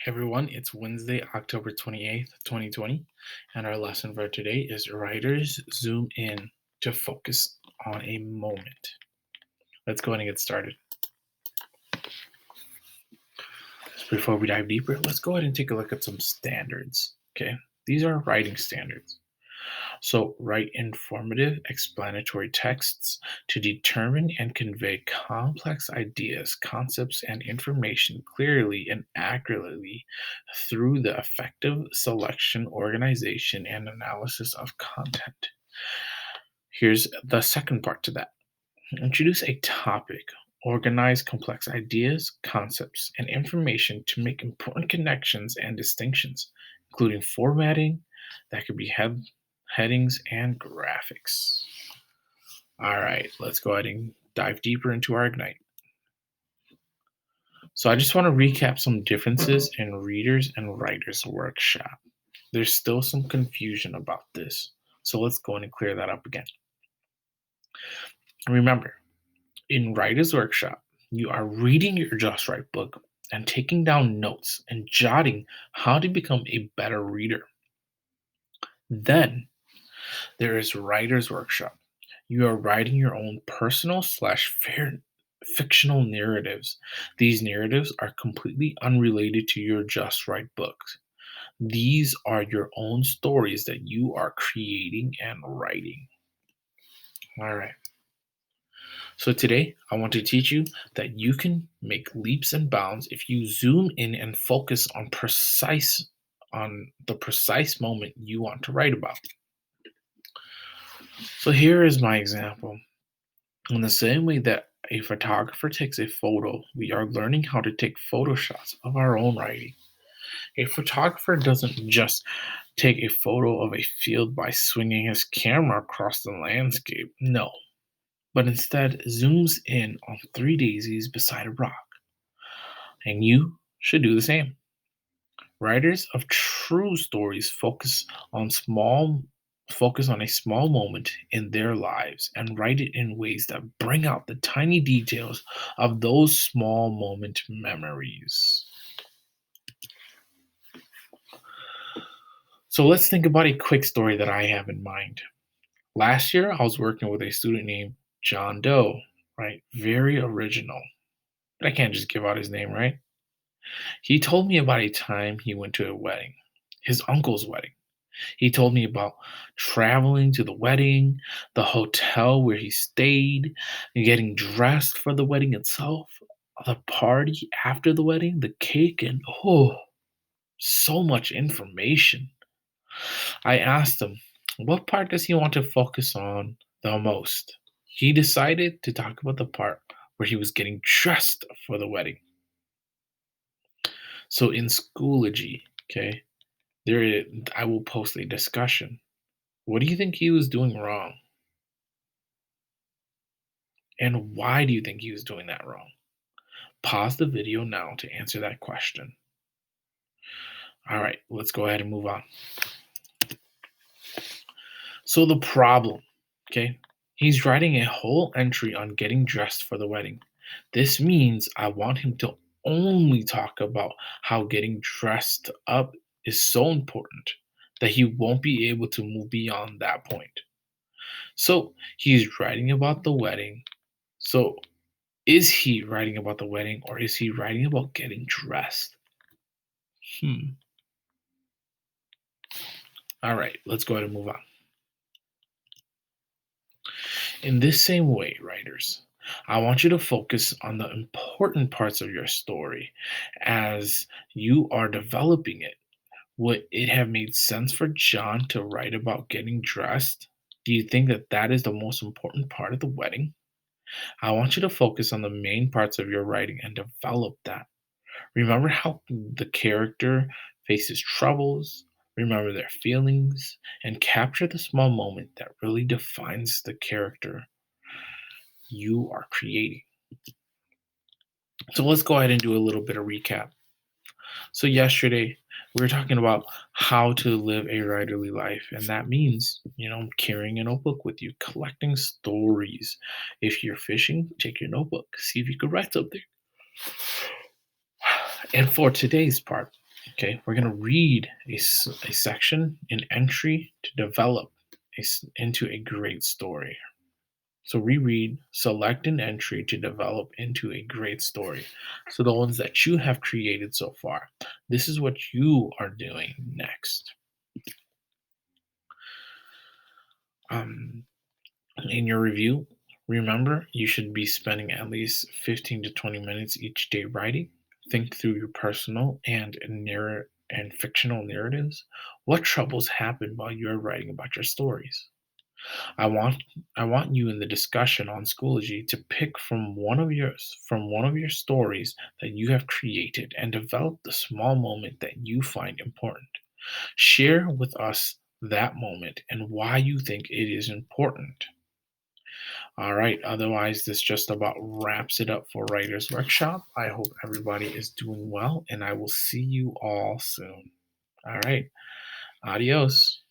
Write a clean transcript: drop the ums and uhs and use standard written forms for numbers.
Everyone, it's Wednesday, October 28th, 2020, and our lesson for today is Writers Zoom In to Focus on a Moment. Let's go ahead and get started. So before we dive deeper, let's go ahead and take a look at some standards. Okay, these are writing standards. So, write informative, explanatory texts to determine and convey complex ideas, concepts, and information clearly and accurately through the effective selection, organization, and analysis of content. Here's the second part to that: introduce a topic. Organize complex ideas, concepts, and information to make important connections and distinctions, including formatting that could be headings and graphics. All right, let's go ahead and dive deeper into our Ignite. So, I just want to recap some differences in readers and writers workshop. There's still some confusion about this. So, let's go in and clear that up again. Remember, in Writer's Workshop, you are reading your Just Right book and taking down notes and jotting how to become a better reader. Then there is Writer's Workshop. You are writing your own personal slash fictional narratives. These narratives are completely unrelated to your Just Right books. These are your own stories that you are creating and writing. All right. So today, I want to teach you that you can make leaps and bounds if you zoom in and focus on the precise moment you want to write about. So here is my example. In the same way that a photographer takes a photo, we are learning how to take photo shots of our own writing. A photographer doesn't just take a photo of a field by swinging his camera across the landscape. No, but instead zooms in on three daisies beside a rock. And you should do the same. Writers of true stories focus on a small moment in their lives and write it in ways that bring out the tiny details of those small moment memories. So let's think about a quick story that I have in mind. Last year, I was working with a student named John Doe, right? Very original. But I can't just give out his name, right? He told me about a time he went to a wedding, his uncle's wedding. He told me about traveling to the wedding, the hotel where he stayed, and getting dressed for the wedding itself, the party after the wedding, the cake, and so much information. I asked him, what part does he want to focus on the most? He decided to talk about the part where he was getting dressed for the wedding. So in Schoology, okay, I will post a discussion. What do you think he was doing wrong? And why do you think he was doing that wrong? Pause the video now to answer that question. All right, let's go ahead and move on. So the problem, okay, he's writing a whole entry on getting dressed for the wedding. This means I want him to only talk about how getting dressed up is so important that he won't be able to move beyond that point. So he's writing about the wedding. So is he writing about the wedding or is he writing about getting dressed? Hmm. All right, let's go ahead and move on. In this same way, writers, I want you to focus on the important parts of your story as you are developing it. Would it have made sense for John to write about getting dressed? Do you think that that is the most important part of the wedding? I want you to focus on the main parts of your writing and develop that. Remember how the character faces troubles, remember their feelings, and capture the small moment that really defines the character you are creating. So let's go ahead and do a little bit of recap. So yesterday we were talking about how to live a writerly life, and that means, carrying a notebook with you, collecting stories. If you're fishing, take your notebook, see if you could write something. And for today's part, Okay, we're going to read a section, an entry to develop into a great story. So reread, select an entry to develop into a great story. So the ones that you have created so far. This is what you are doing next. Um, in your review, remember you should be spending at least 15 to 20 minutes each day writing. Think through your personal and fictional narratives. What troubles happen while you're writing about your stories? I want I want you in the discussion on Schoology to pick from one of your stories that you have created and develop the small moment that you find important. Share with us that moment and why you think it is important. All right, otherwise this just about wraps it up for Writers Workshop. I hope everybody is doing well and I will see you all soon. All right, adios.